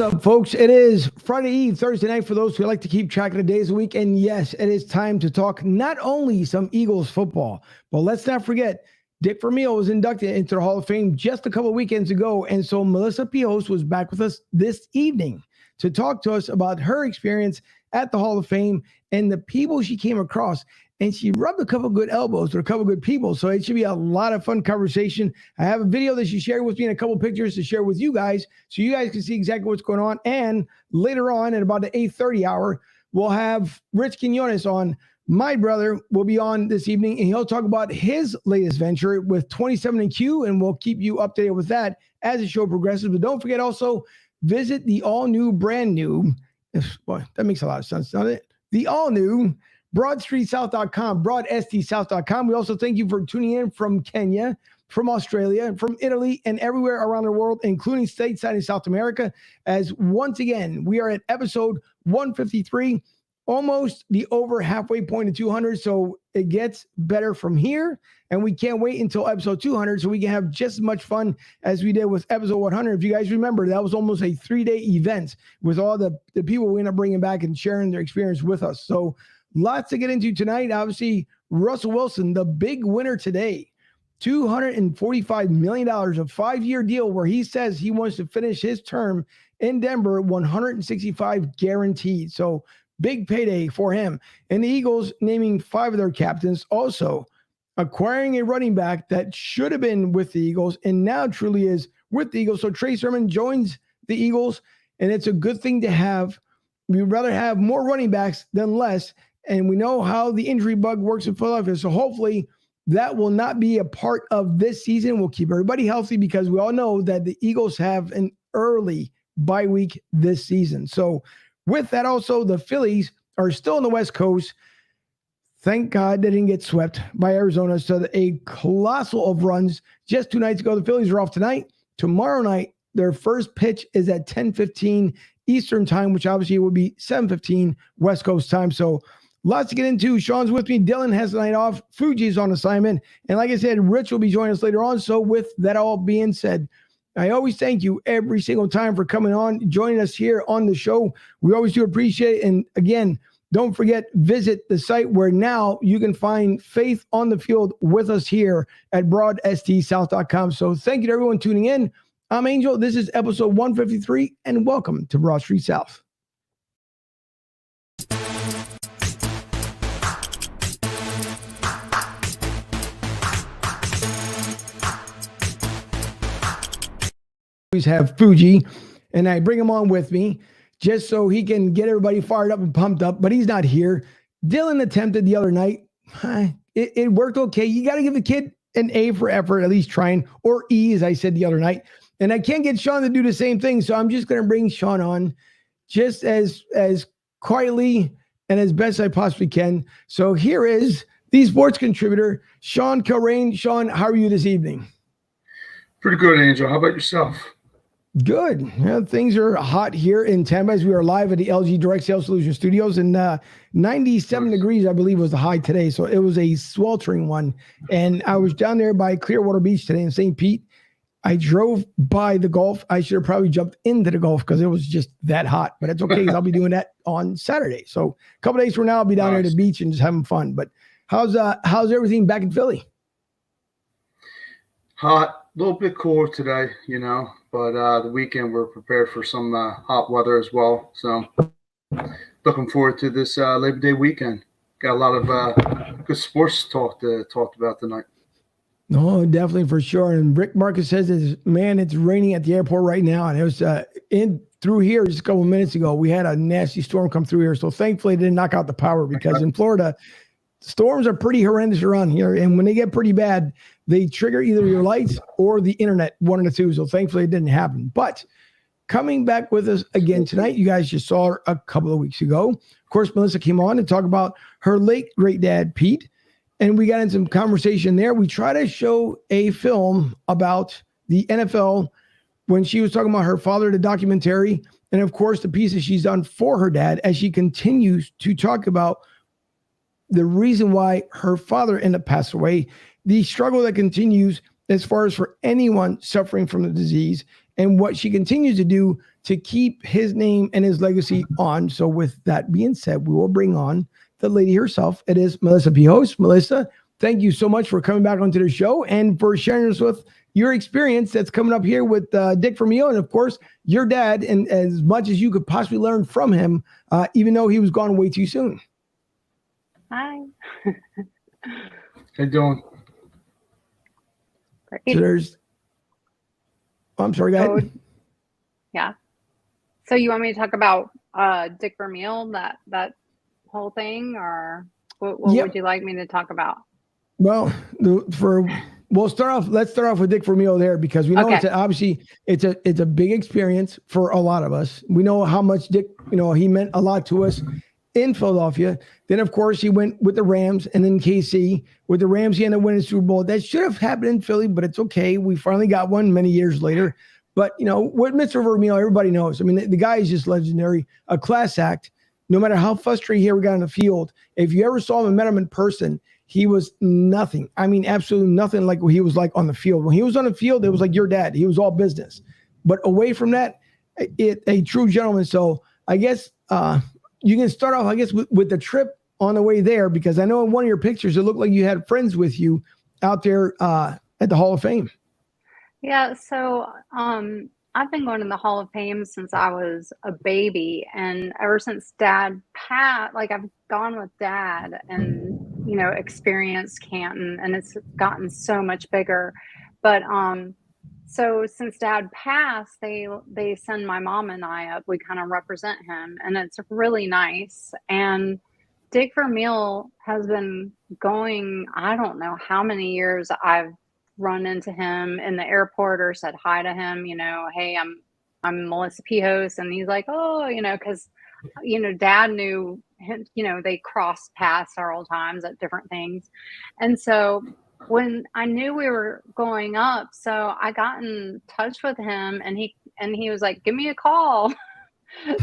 up, folks? It is Friday Eve, Thursday night for those who like to keep track of the days of the week. And yes, it is time to talk not only some Eagles football, but let's not forget Dick Vermeil was inducted into the Hall of Fame just a couple of weekends ago. And so Melissa Pihos was back with us this evening to talk to us about her experience at the Hall of Fame and the people she came across. And she rubbed a couple of good elbows with a couple of good people. So it should be a lot of fun conversation. I have a video that she shared with me and a couple of pictures to share with you guys so you guys can see exactly what's going on. And later on at about the 8:30 hour, we'll have Rich Quinones on. My brother will be on this evening, and he'll talk about his latest venture with 27&Q, and we'll keep you updated with that as the show progresses. But don't forget also, visit the all-new, brand new, boy, that makes a lot of sense, doesn't it? The all-new BroadStreetSouth.com, BroadSTSouth.com. We also thank you for tuning in from Kenya, from Australia, from Italy, and everywhere around the world, including stateside in South America, as once again, we are at episode 153, almost the over halfway point of 200, so it gets better from here, and we can't wait until episode 200 so we can have just as much fun as we did with episode 100. If you guys remember, that was almost a 3-day event with all the people we end up bringing back and sharing their experience with us. So lots to get into tonight. Obviously, Russell Wilson, the big winner today, $245 million, a 5-year deal where he says he wants to finish his term in Denver, 165 guaranteed. So big payday for him. And the Eagles naming 5 of their captains, also acquiring a running back that should have been with the Eagles and now truly is with the Eagles. So Trey Sermon joins the Eagles, and it's a good thing to have. We'd rather have more running backs than less. And we know how the injury bug works in Philadelphia. So hopefully that will not be a part of this season. We'll keep everybody healthy because we all know that the Eagles have an early bye week this season. So with that, also, the Phillies are still on the West Coast. Thank God they didn't get swept by Arizona. So a colossal of runs just 2 nights ago. The Phillies are off tonight. Tomorrow night, their first pitch is at 10:15 Eastern time, which obviously will be 7:15 West Coast time. So lots to get into. Sean's with me. Dylan has the night off. Fuji's on assignment. And like I said, Rich will be joining us later on. So with that all being said, I always thank you every single time for coming on, joining us here on the show. We always do appreciate it. And again, don't forget, visit the site where now you can find Faith on the Field with us here at BroadSTSouth.com. So thank you to everyone tuning in. I'm Angel. This is episode 153, and welcome to Broad Street South. Always have Fuji, and I bring him on with me just so he can get everybody fired up and pumped up, but he's not here. Dylan attempted the other night. It worked okay. You got to give the kid an A for effort, at least trying, or E, as I said the other night. And I can't get Sean to do the same thing, so I'm just going to bring Sean on just as quietly and as best I possibly can. So here is the sports contributor, Sean Kilrain. Sean, how are you this evening? Pretty good, Angel. How about yourself? Good. Yeah, things are hot here in Tampa as we are live at the LG Direct Sales Solution Studios, and 97 degrees, I believe, was the high today. So it was a sweltering one. And I was down there by Clearwater Beach today in St. Pete. I drove by the Gulf. I should have probably jumped into the Gulf because it was just that hot. But it's okay because I'll be doing that on Saturday. So a couple days from now, I'll be down there at the beach and just having fun. But how's everything back in Philly? Hot. A little bit cooler today, but the weekend we're prepared for some hot weather as well. So looking forward to this Labor Day weekend. Got a lot of good sports talked about tonight. No, definitely for sure. And Rick Marcus says, it's raining at the airport right now. And it was through here just a couple of minutes ago. We had a nasty storm come through here. So thankfully it didn't knock out the power because in Florida, storms are pretty horrendous around here. And when they get pretty bad, they trigger either your lights or the internet, one of the two. So thankfully it didn't happen. But coming back with us again tonight, you guys just saw her a couple of weeks ago. Of course, Melissa came on to talk about her late great dad, Pete. And we got in some conversation there. We try to show a film about the NFL when she was talking about her father, the documentary, and of course the pieces she's done for her dad as she continues to talk about the reason why her father ended up passing away, the struggle that continues as far as for anyone suffering from the disease, and what she continues to do to keep his name and his legacy on. So with that being said, we will bring on the lady herself. It is Melissa Pihos. Melissa, thank you so much for coming back onto the show and for sharing us with your experience that's coming up here with Dick Vermeil, and of course, your dad, and as much as you could possibly learn from him, even though he was gone way too soon. Hi. How you doing? So there's, I'm sorry, go ahead. Yeah. So you want me to talk about Dick Vermeil, that whole thing, or what would you like me to talk about? Well, let's start off with Dick Vermeil there, because we know it's a big experience for a lot of us. We know how much Dick, he meant a lot to us in Philadelphia. Then, of course, he went with the Rams, and then KC. With the Rams, he ended up winning the Super Bowl. That should have happened in Philly, but it's okay. We finally got one many years later. But, what Mr. Vermeil, everybody knows. I mean, the guy is just legendary, a class act. No matter how frustrated he ever got on the field, if you ever saw him and met him in person, he was nothing. I mean, absolutely nothing like what he was like on the field. When he was on the field, it was like your dad. He was all business. But away from that, a true gentleman. So I guess you can start off, with the trip on the way there, because I know in one of your pictures, it looked like you had friends with you out there at the Hall of Fame. Yeah, so I've been going to the Hall of Fame since I was a baby, and ever since Dad passed, I've gone with Dad and experienced Canton, and it's gotten so much bigger. But so since Dad passed, they send my mom and I up. We kind of represent him, and it's really nice. And Dick Vermeil has been going, I don't know how many years I've run into him in the airport or said hi to him, hey, I'm Melissa Pihos. And he's like, oh, because, Dad knew him, they crossed paths several times at different things. And so when I knew we were going up, so I got in touch with him, and he was like, give me a call.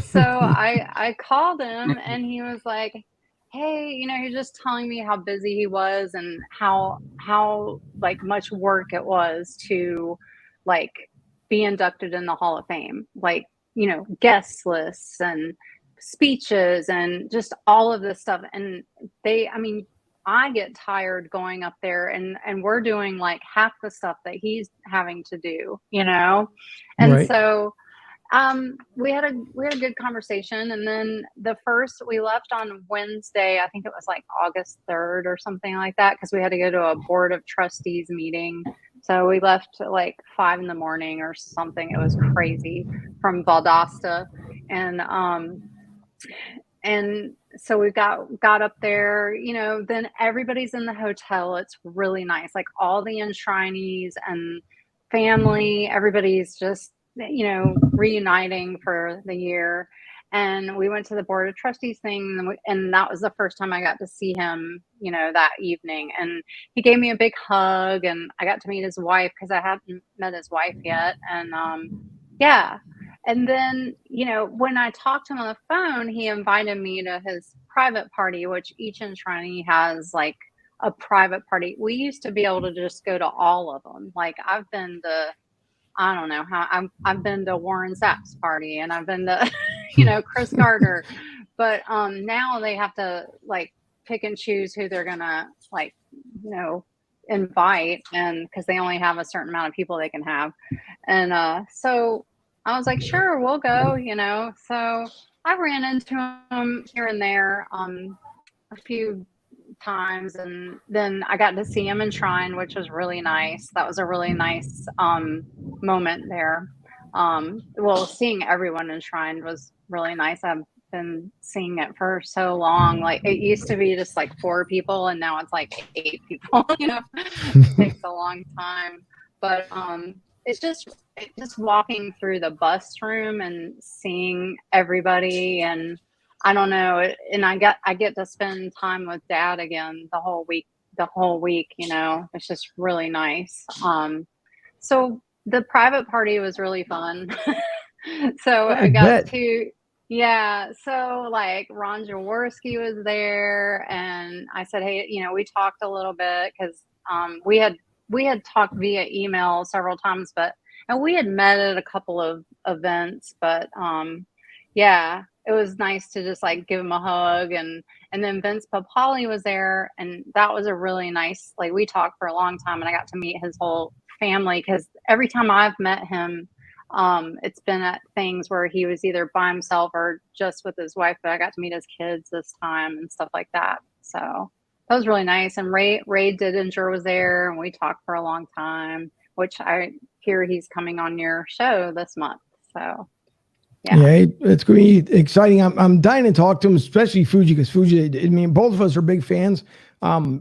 So I called him, and he was like, hey, he was just telling me how busy he was and how much work it was to be inducted in the Hall of Fame, guest lists and speeches and just all of this stuff. And I get tired going up there, and we're doing half the stuff that he's having to do, and right. So we had a good conversation, and then we left on Wednesday. I think it was August 3rd or something like that, because we had to go to a board of trustees meeting. So we left at 5 a.m. or something. It was crazy, from Valdosta, and so we got up there. Then everybody's in the hotel. It's really nice. All the enshrinees and family, everybody's just reuniting for the year. And we went to the board of trustees thing, and that was the first time I got to see him, that evening. And he gave me a big hug, and I got to meet his wife, because I hadn't met his wife yet. And yeah. And then, when I talked to him on the phone, he invited me to his private party, which each enshrinee has a private party. We used to be able to just go to all of them. I've been to, I don't know how, I've been to Warren Sapp's party, and I've been to, Chris Gardner, but now they have to pick and choose who they're gonna invite, and because they only have a certain amount of people they can have. And so I was like, sure, we'll go, So I ran into him here and there a few times, and then I got to see him enshrined, which was really nice. That was a really nice moment there. Well, seeing everyone enshrined was really nice. I've been seeing it for so long. It used to be just 4 people, and now it's 8 people. It takes a long time, but it's just walking through the bus room and seeing everybody, and I don't know. And I get to spend time with Dad again the whole week. It's just really nice. So the private party was really fun. So I got to, yeah. So Ron Jaworski was there, and I said, hey, we talked a little bit, because we had talked via email several times, And we had met at a couple of events, but yeah, it was nice to just like give him a hug, and then Vince Papali was there, and that was a really nice, like, we talked for a long time, and I got to meet his whole family, because every time I've met him, it's been at things where he was either by himself or just with his wife, but I got to meet his kids this time and stuff like that. So that was really nice. And Ray Didinger was there, and we talked for a long time, which I hear he's coming on your show this month. So yeah, it's going to be exciting. I'm dying to talk to him, especially Fuji, because Fuji, I mean, both of us are big fans.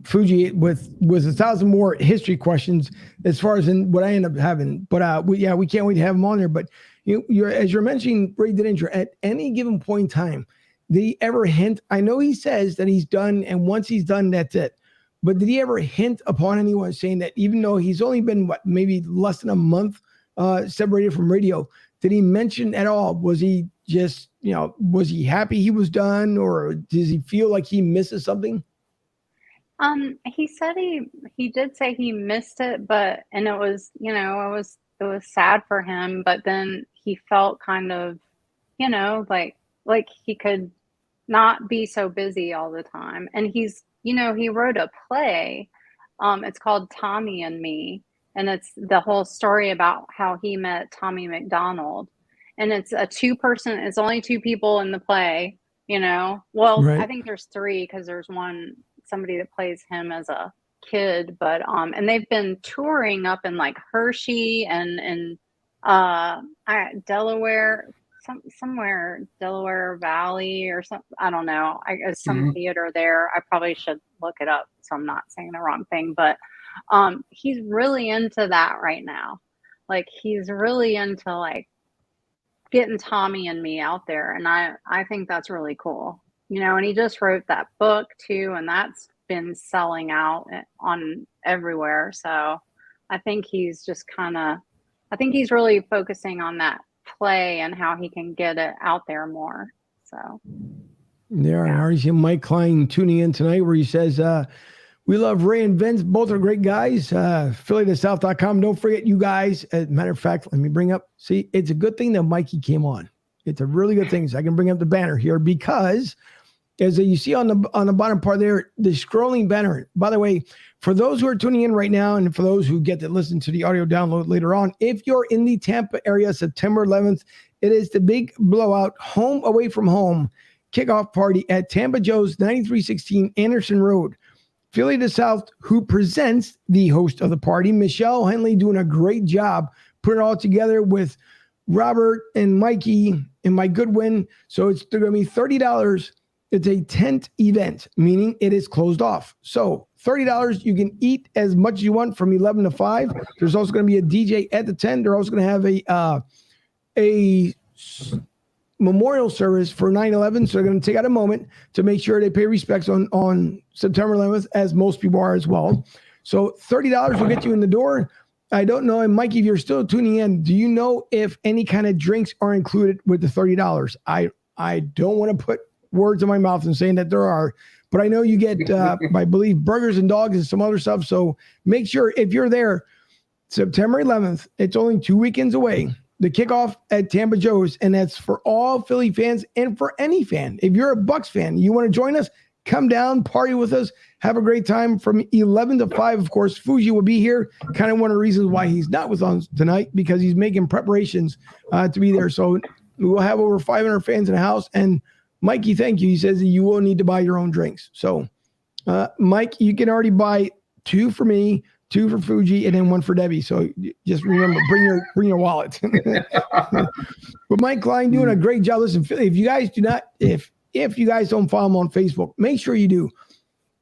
Fuji with 1,000 more history questions as far as in what I end up having. But we can't wait to have him on there. But as you're mentioning, Ray Didinger, at any given point in time, did he ever hint? I know he says that he's done, and once he's done, that's it. But did he ever hint upon anyone saying that even though he's only been maybe less than a month separated from radio? Did he mention at all? Was he just, was he happy he was done, or does he feel like he misses something? He said he did say he missed it, and it was, it was sad for him, but then he felt kind of, like he could not be so busy all the time. And he's, he wrote a play. It's called Tommy and Me. And it's the whole story about how he met Tommy McDonald. And it's it's only two people in the play, Well, right. I think there's three, because there's somebody that plays him as a kid. But and they've been touring up in like Hershey and Delaware, somewhere Delaware Valley or something. I don't know. Some theater there. I probably should look it up so I'm not saying the wrong thing, but he's really into that right now. Like, he's really into like getting Tommy and Me out there, and I think that's really cool. And he just wrote that book too, and that's been selling out on everywhere. So I think he's just I think he's really focusing on that play and how he can get it out there more. So there, I already see Mike Klein tuning in tonight, where he says, we love Ray and Vince. Both are great guys. PhillyToSouth.com. Don't forget, you guys. As a matter of fact, let me bring up. See, it's a good thing that Mikey came on. It's a really good thing. So I can bring up the banner here, because as you see on the bottom part there, the scrolling banner. By the way, for those who are tuning in right now, and for those who get to listen to the audio download later on, if you're in the Tampa area, September 11th, it is the big blowout home away from home kickoff party at Tampa Joe's 9316 Anderson Road. Philly to South, who presents the host of the party, Michelle Henley, doing a great job putting it all together with Robert and Mikey and Mike Goodwin. So it's going to be $30. It's a tent event, meaning it is closed off. So $30, you can eat as much as you want from 11 to 5. There's also going to be a DJ at the tent. They're also going to have a memorial service for 9/11. So they're going to take out a moment to make sure they pay respects on September 11th, as most people are as well. So $30 will get you in the door. I don't know. And Mikey, if you're still tuning in, do you know if any kind of drinks are included with the $30? I don't want to put words in my mouth and saying that there are, but I know you get, I believe, burgers and dogs and some other stuff. So make sure, if you're there, September 11th, it's only 2 weekends away. The kickoff at Tampa Joe's, and that's for all Philly fans and for any fan. If you're a Bucks fan, you want to join us, come down, party with us, have a great time from 11 to 5. Of course, Fuji will be here. Kind of one of the reasons why he's not with us tonight, because he's making preparations to be there. So we will have over 500 fans in the house. And Mikey, thank you. He says that you will need to buy your own drinks. So, Mike, you can already buy 2 for me, 2 for Fuji, and then 1 for Debbie. So just remember, bring your wallet. But Mike Klein doing a great job. Listen, if you guys do not, if you guys don't follow him on Facebook, make sure you do.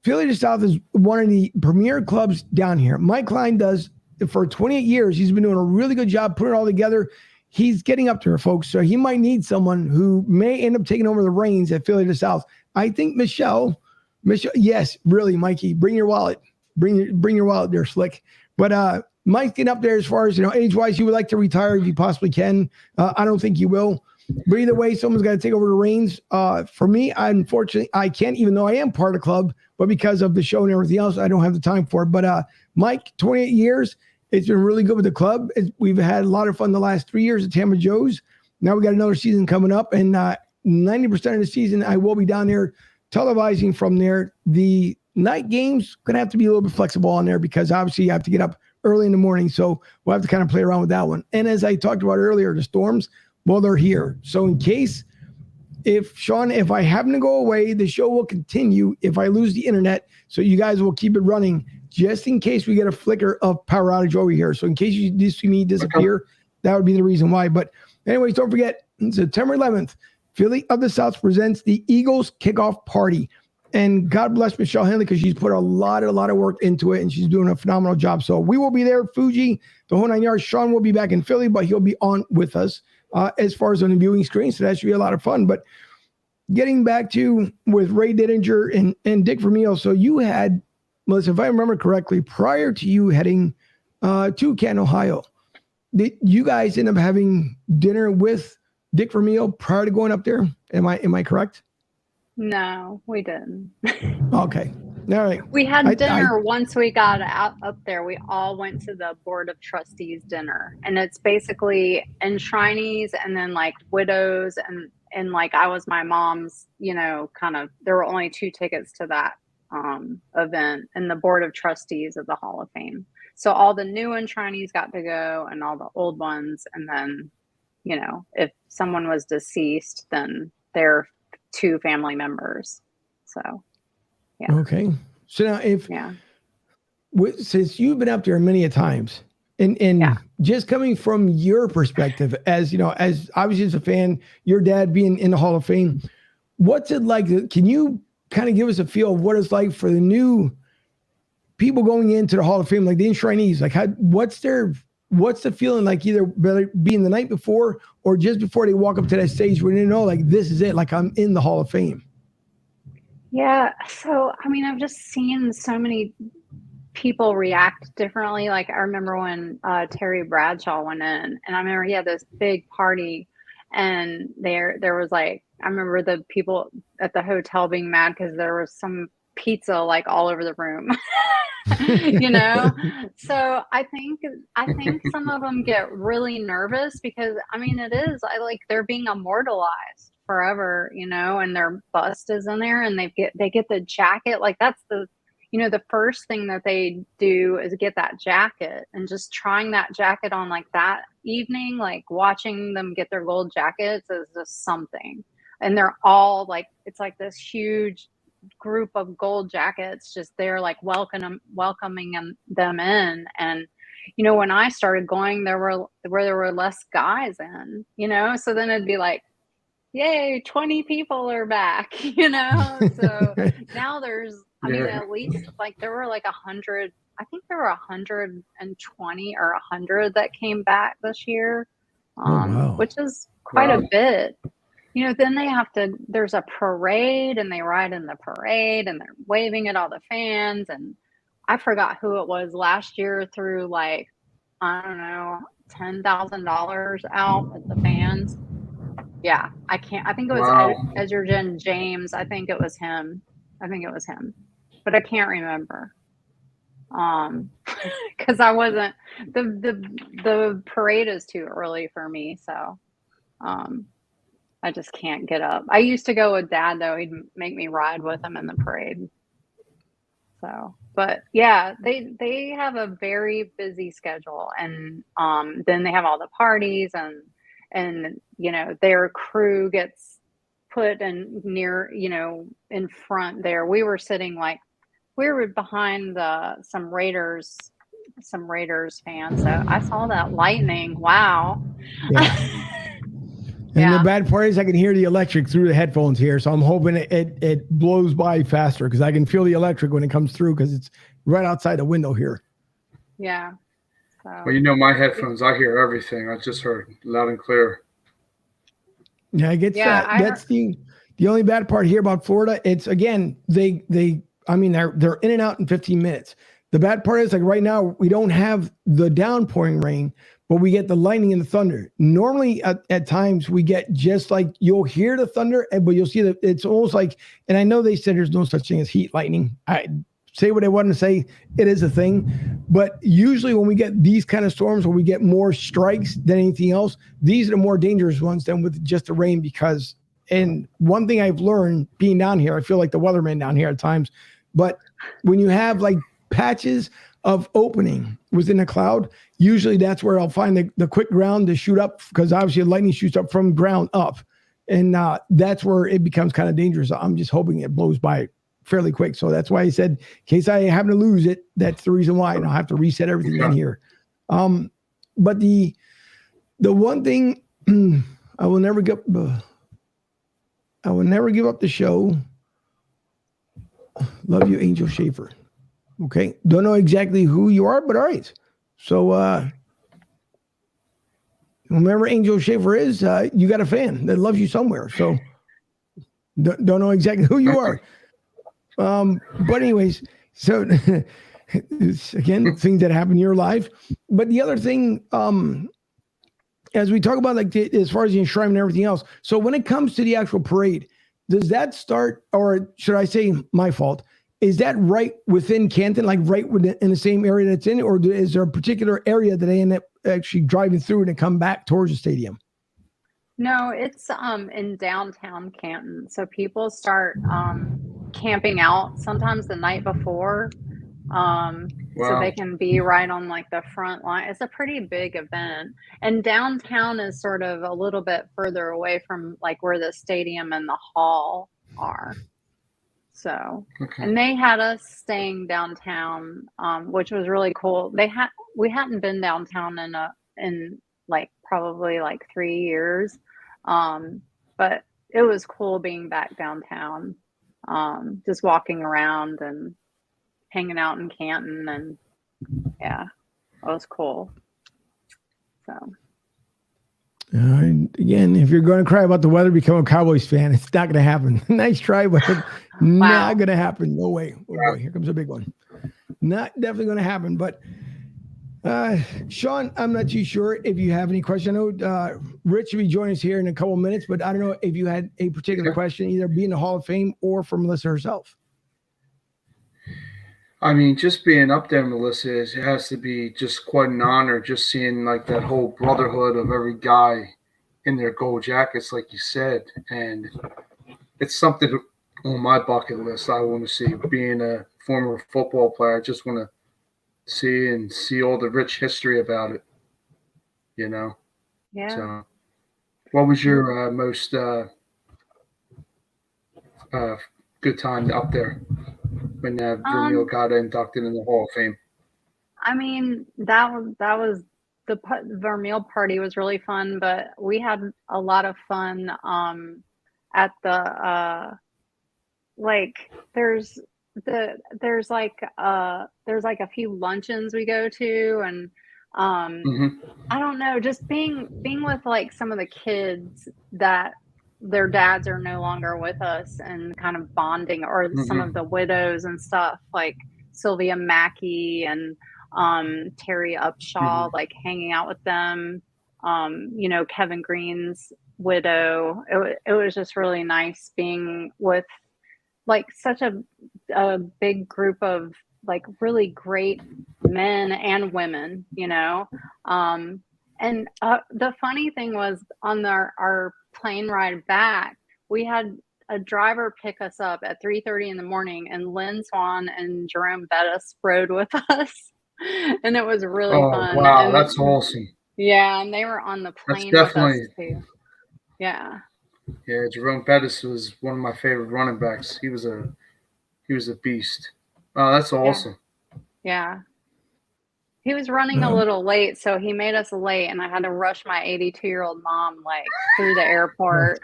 Philly to South is one of the premier clubs down here. Mike Klein does, for 28 years, he's been doing a really good job putting it all together. He's getting up there, folks. So he might need someone who may end up taking over the reins at Philly to South. I think Michelle, yes, really, Mikey, bring your wallet. Bring your wallet there, Slick. But Mike's getting up there as far as, age-wise. He would like to retire if he possibly can. I don't think he will. But either way, someone's got to take over the reins. For me, unfortunately, I can't, even though I am part of the club, but because of the show and everything else, I don't have the time for it. But Mike, 28 years, It's been really good with the club. We've had a lot of fun the last 3 years at Tama Joe's. Now we got another season coming up, and 90% of the season I will be down there televising from there. The night games going to have to be a little bit flexible on there because obviously you have to get up early in the morning. So we'll have to kind of play around with that one. And as I talked about earlier, the storms, well, they're here. So in case, if I happen to go away, the show will continue if I lose the internet. So you guys will keep it running just in case we get a flicker of power outage over here. So in case you just see me disappear, that would be the reason why. But anyways, don't forget, September 11th, Philly of the South presents the Eagles kickoff party. And God bless Michelle Henley because she's put a lot of work into it, and she's doing a phenomenal job. So we will be there, Fuji, the whole 9 yards. Sean will be back in Philly, but he'll be on with us as far as on the viewing screen. So that should be a lot of fun. But getting back to with Ray Dittinger and Dick Vermeil. So you had, Melissa, if I remember correctly, prior to you heading to Canton, Ohio, did you guys end up having dinner with Dick Vermeil prior to going up there? Am I correct? No, we didn't. Okay. All right. We had dinner once we got out up there. We all went to the Board of Trustees dinner, and it's basically enshrinees and then like widows and like I was my mom's, kind of, there were only 2 tickets to that event and the Board of Trustees of the Hall of Fame. So all the new enshrinees got to go and all the old ones. And then, if someone was deceased, then their 2 family members. So, yeah. Okay. So now since you've been up there many a times and just coming from your perspective as obviously as a fan, your dad being in the Hall of Fame, what's it like? Can you kind of give us a feel of what it's like for the new people going into the Hall of Fame, like the enshrinees? Like, what's the feeling like, either being the night before or just before they walk up to that stage where they know, like, this is it, like I'm in the Hall of Fame? Yeah. So, I mean, I've just seen so many people react differently. Like, I remember when Terry Bradshaw went in, and I remember he had this big party, and there was like, I remember the people at the hotel being mad because there was some pizza like all over the room. So I think some of them get really nervous because, I mean, they're being immortalized forever, and their bust is in there, and they get the jacket. Like, that's the first thing that they do is get that jacket, and just trying that jacket on like that evening, like watching them get their gold jackets is just something. And they're all like, it's like this huge group of gold jackets just there, like welcoming them in. And when I started going, there were less guys in, so then it'd be like, yay, 20 people are back, so now there's at least like there were like 100. I think there were 120 or 100 that came back this year, which is quite a bit. Then there's a parade, and they ride in the parade, and they're waving at all the fans. And I forgot who it was last year threw like, I don't know, $10,000 out at the fans. Yeah, I think it was Edgerton James. I think it was him, but I can't remember. Because I wasn't, the parade is too early for me. So, I just can't get up. I used to go with Dad, though. He'd make me ride with him in the parade. So, but yeah, they have a very busy schedule, and then they have all the parties, and their crew gets put in near, in front there. We were behind some Raiders fans. So I saw that lightning. Wow. Yeah. And the bad part is I can hear the electric through the headphones here. So I'm hoping it blows by faster because I can feel the electric when it comes through because it's right outside the window here. Yeah. So. Well, my headphones, I hear everything. I just heard loud and clear. Yeah, I get that. That's the only bad part here about Florida. It's, again, they're in and out in 15 minutes. The bad part is, like, right now we don't have the downpouring rain, but we get the lightning and the thunder. Normally at times we get just like, you'll hear the thunder, but you'll see that it's almost like, and I know they said there's no such thing as heat lightning. say what they want to say. It is a thing. But usually when we get these kind of storms where we get more strikes than anything else, these are the more dangerous ones than with just the rain because, and one thing I've learned being down here, I feel like the weatherman down here at times, but when you have like patches of opening within a cloud, usually that's where I'll find the quick ground to shoot up because obviously lightning shoots up from ground up. And that's where it becomes kind of dangerous. I'm just hoping it blows by fairly quick. So that's why I said, in case I happen to lose it, that's the reason why. And I'll have to reset everything in here. But the one thing I will never give up the show. Love you, Angel Schaefer. Okay. Don't know exactly who you are, but all right. So whomever Angel Schaefer is, you got a fan that loves you somewhere. So don't know exactly who you are. But anyways, so it's, again, things that happen in your life. But the other thing, as we talk about like as far as the enshrinement and everything else, so when it comes to the actual parade, does that start, or should I say my fault, is that right within Canton, like right within, in the same area that's in, or is there a particular area that they end up actually driving through and come back towards the stadium? No, it's in downtown Canton. So people start camping out sometimes the night before. So they can be right on like the front line. It's a pretty big event. And downtown is sort of a little bit further away from like where the stadium and the hall are. So, and they had us staying downtown, which was really cool. We hadn't been downtown in like probably like 3 years. But it was cool being back downtown, just walking around and hanging out in Canton, and yeah, it was cool. So again, if you're going to cry about the weather, become a Cowboys fan. It's not going to happen. Nice try, but not going to happen. No way. Oh boy, here comes a big one. Not definitely going to happen. But Sean, I'm not too sure if you have any questions. I know Rich will be joining us here in a couple of minutes, but I don't know if you had a particular question, either being the Hall of Fame or for Melissa herself. I mean, just being up there, Melissa, it has to be just quite an honor, just seeing like that whole brotherhood of every guy in their gold jackets, like you said. And it's something on my bucket list I want to see. Being a former football player, I just want to see all the rich history about it, you know? Yeah. So what was your most good time up there when Vermeil got inducted in the Hall of Fame? I mean, that was the Vermeil party was really fun, but we had a lot of fun at the like there's like a few luncheons we go to, and I don't know, just being with like some of the kids that their dads are no longer with us and kind of bonding, or some of the widows and stuff, like Sylvia Mackey and Terry Upshaw, like hanging out with them, you know, Kevin Green's widow. It was just really nice being with like such a big group of like really great men and women, you know. And the funny thing was, on our plane ride back, we had a driver pick us up at 3:30 in the morning, and Lynn Swan and Jerome Bettis rode with us, and it was really fun. Wow, and that's awesome. Yeah, and they were on the plane with us too. Yeah. Yeah, Jerome Bettis was one of my favorite running backs. He was a beast. Oh, that's awesome. Yeah. He was running a little late, so he made us late, and I had to rush my 82-year-old mom like through the airport.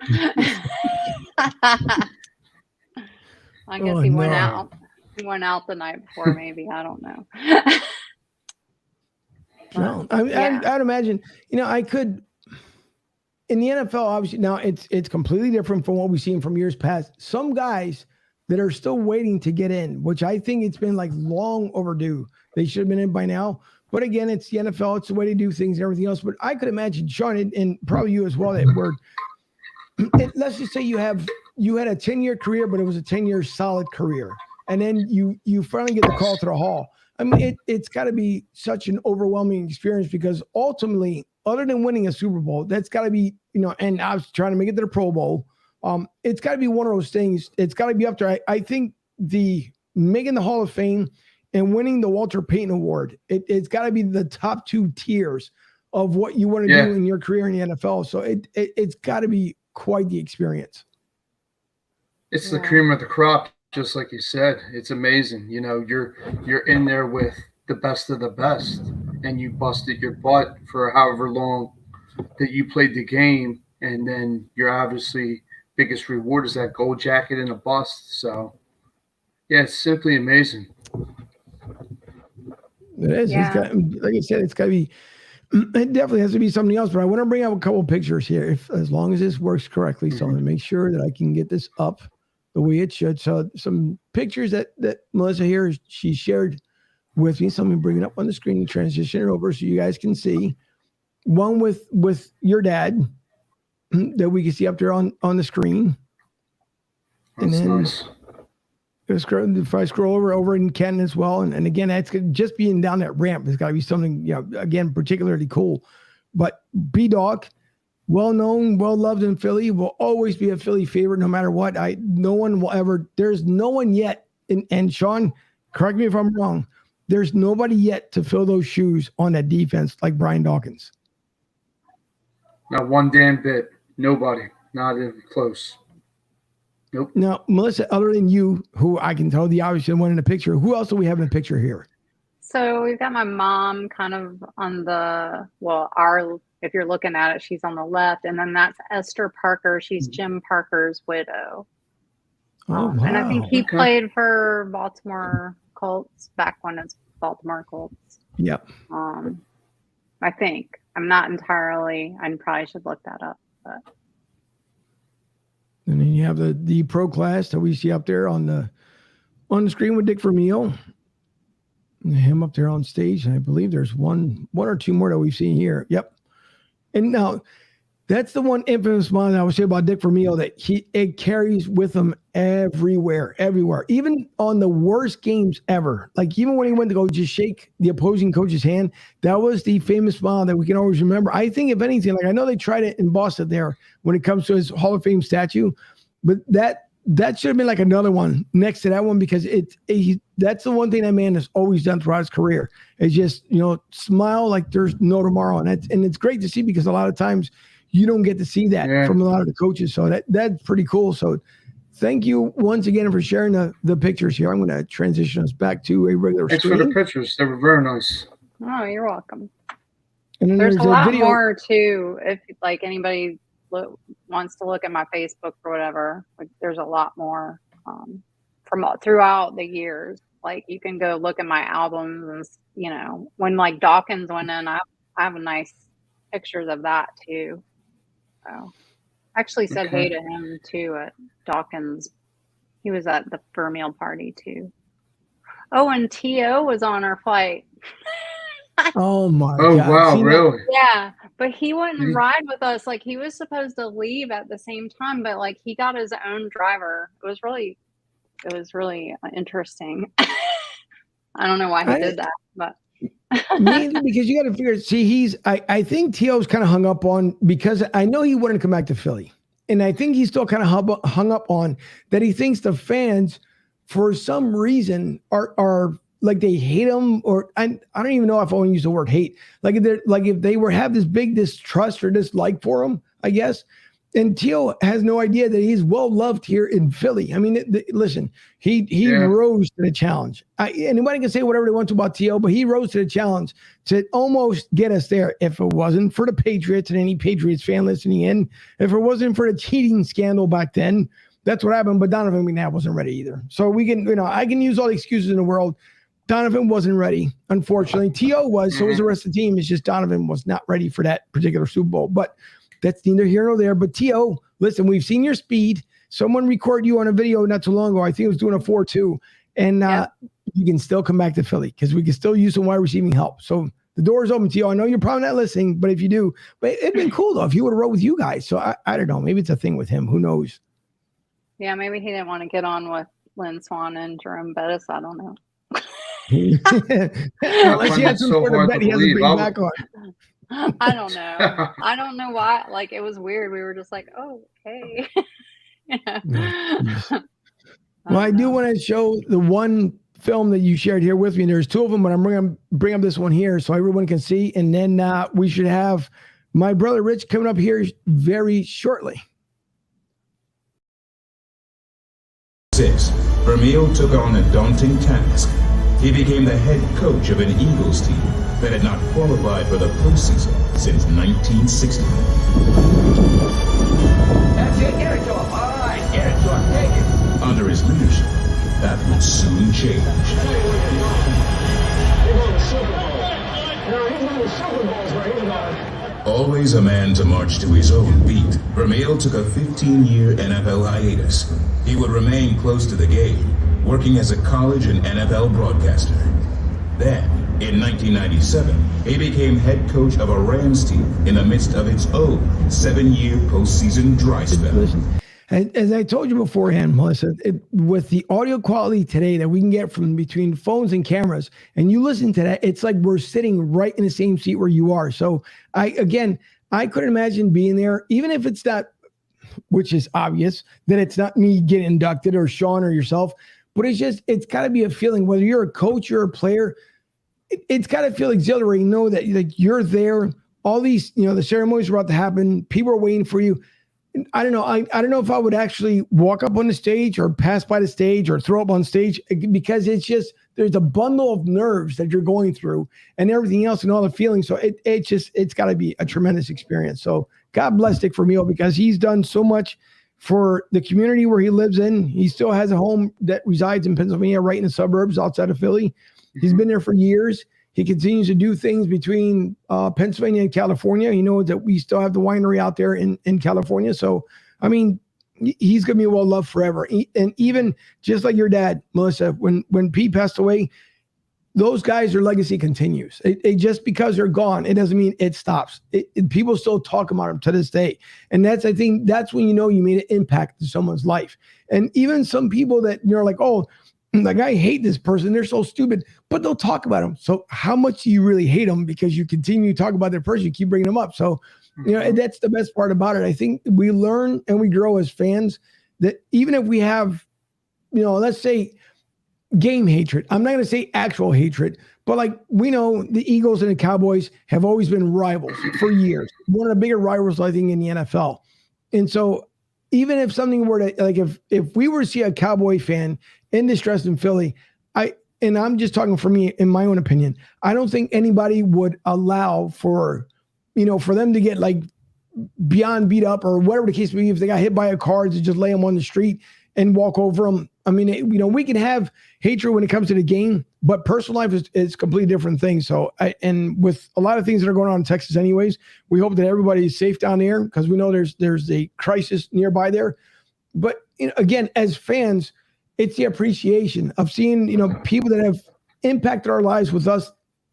I guess he went out. He went out the night before, maybe. I don't know. No, I'd imagine, you know, I could. In the NFL, obviously, now it's completely different from what we've seen from years past. Some guys that are still waiting to get in, which I think it's been like long overdue. They should have been in by now. But again, it's the NFL. It's the way to do things and everything else. But I could imagine, Sean, and probably you as well, that word. Let's just say you had a 10-year career, but it was a 10-year solid career. and then you finally get the call to the Hall. I mean, it's got to be such an overwhelming experience because ultimately, other than winning a Super Bowl, that's got to be, and I was trying to make it to the Pro Bowl. It's got to be one of those things. It's got to be up there. I think making the Hall of Fame and winning the Walter Payton Award, it's got to be the top 2 tiers of what you want to do in your career in the NFL. So it's got to be quite the experience. It's the cream of the crop, just like you said. It's amazing. You're in there with the best of the best, and you busted your butt for however long that you played the game, and then your obviously biggest reward is that gold jacket and a bust. So, yeah, it's simply amazing. It is. Yeah. Like I said, it's got to be. It definitely has to be something else. But I want to bring up a couple of pictures here, as long as this works correctly. So I'm going to make sure that I can get this up the way it should. So some pictures that Melissa here, she shared with me. So I'm going to bring it up on the screen and transition it over so you guys can see. One with your dad that we can see up there on the screen. That's and then nice. If I scroll over in Ken as well, and again, that's just being down that ramp. It's got to be something, again, particularly cool. But B-Dog, well known, well loved in Philly, will always be a Philly favorite no matter what. There's no one yet, and Sean, correct me if I'm wrong, there's nobody yet to fill those shoes on that defense like Brian Dawkins. Not one damn bit. Nobody. Not even close. Nope. Now, Melissa, other than you, who I can tell the obvious one in the picture, who else do we have in the picture here? So we've got my mom kind of on if you're looking at it, she's on the left. And then that's Esther Parker. She's Jim Parker's widow. Oh, wow. And I think he played for Baltimore Colts back when it's Baltimore Colts. Yep. I think. I'm not entirely, I probably should look that up, but. And then you have the pro class that we see up there on the screen with Dick Vermeil. And him up there on stage. And I believe there's one or two more that we've seen here. Yep. And now that's the one infamous moment I would say about Dick Vermeil, that it carries with him everywhere. Even on the worst games ever. Like even when he went to go just shake the opposing coach's hand, that was the famous smile that we can always remember. I think if anything, like I know they tried it in Boston there when it comes to his Hall of Fame statue, but that should have been like another one next to that one, because that's the one thing that man has always done throughout his career, is just, smile like there's no tomorrow. And it's great to see, because a lot of times you don't get to see that from a lot of the coaches. So that's pretty cool. So thank you once again for sharing the pictures here. I'm going to transition us back to a regular Thanks screen. for the pictures. They were very nice. Oh, you're welcome. And then there's a lot video. more too. If like anybody wants to look at my Facebook or whatever, like there's a lot more from throughout the years. Like you can go look at my albums, and when like Dawkins went in, I have nice pictures of that too. So I actually said hey to him too at Dawkins. He was at the Vermeil party too. Oh, and T.O. was on our flight. Oh my God. Wow, really? Yeah, but he wouldn't ride with us. Like he was supposed to leave at the same time, but like he got his own driver. It was really interesting. I don't know why he did that, but mainly because you got to figure. See, I think T.O.'s kind of hung up on, because I know he wouldn't come back to Philly, and I think he's still kind of hung up on that. He thinks the fans, for some reason, are like they hate him, or I don't even know if I want to use the word hate. Like if they have this big distrust or dislike for him, I guess. And T.O. has no idea that he's well loved here in Philly. I mean, listen, he rose to the challenge. Anybody can say whatever they want to about T.O., but he rose to the challenge to almost get us there. If it wasn't for the Patriots and any Patriots fan listening in, if it wasn't for the cheating scandal back then, that's what happened. But Donovan McNabb wasn't ready either. So we can, I can use all the excuses in the world. Donovan wasn't ready, unfortunately. T.O. was, so was the rest of the team. It's just Donovan was not ready for that particular Super Bowl. But that's neither here nor there. But T.O., listen, we've seen your speed. Someone recorded you on a video not too long ago. I think it was doing a 4.2. And you can still come back to Philly, because we can still use some wide receiving help. So the door is open to you. I know you're probably not listening, but if you do, but it'd been cool though if he would have rode with you guys. So I don't know. Maybe it's a thing with him. Who knows? Yeah, maybe he didn't want to get on with Lynn Swann and Jerome Bettis. I don't know. Unless he had some sort of bet he has a big back on. I don't know. I don't know why. Like, it was weird. We were just like, oh, okay. Well, I do want to show the one film that you shared here with me. There's two of them, but I'm going to bring up this one here so everyone can see. And then we should have my brother Rich coming up here very shortly. 6. Vermeil took on a daunting task. He became the head coach of an Eagles team that had not qualified for the postseason since 1960. That's it, get it to him. All right, get it to him, take it. Under his leadership, that would soon change. Always a man to march to his own beat, Vermeil took a 15-year NFL hiatus. He would remain close to the game, working as a college and NFL broadcaster. Then, in 1997, he became head coach of a Rams team in the midst of its own 7-year postseason dry spell. Listen, as I told you beforehand, Melissa, with the audio quality today that we can get from between phones and cameras, and you listen to that, it's like we're sitting right in the same seat where you are. So I couldn't imagine being there, even if it's not, which is obvious, that it's not me getting inducted or Sean or yourself, but it's got to be a feeling, whether you're a coach or a player, it's got to feel exhilarating. Know that like you're there. All these, the ceremonies are about to happen. People are waiting for you. I don't know. I don't know if I would actually walk up on the stage or pass by the stage or throw up on stage, because it's just, there's a bundle of nerves that you're going through and everything else and all the feelings. So it's got to be a tremendous experience. So God bless Dick Vermeil, because he's done so much for the community where he lives in. He still has a home that resides in Pennsylvania, right in the suburbs outside of Philly. He's been there for years. He continues to do things between Pennsylvania and California. He knows that we still have the winery out there in California. So, I mean, he's going to be well loved forever. And even just like your dad, Melissa, when Pete passed away, those guys, their legacy continues. Just because they're gone, it doesn't mean it stops. People still talk about them to this day. And I think that's when you know you made an impact to someone's life. And even some people that you're like, oh, like, I hate this person, they're so stupid, but they'll talk about them. So how much do you really hate them? Because you continue to talk about their person, you keep bringing them up. So, and that's the best part about it. I think we learn and we grow as fans that even if we have, let's say game hatred, I'm not going to say actual hatred, but like we know the Eagles and the Cowboys have always been rivals for years. One of the bigger rivals, I think, in the NFL. And so even if something were to, like, if we were to see a Cowboy fan in distress in Philly, and I'm just talking for me, in my own opinion, I don't think anybody would allow for them to get like beyond beat up or whatever the case may be. If they got hit by a car, to just lay them on the street and walk over them. I mean, we can have hatred when it comes to the game, but personal life is completely different thing. So, and with a lot of things that are going on in Texas anyways, we hope that everybody is safe down there, because we know there's a crisis nearby there. But again, as fans, it's the appreciation of seeing, people that have impacted our lives with us,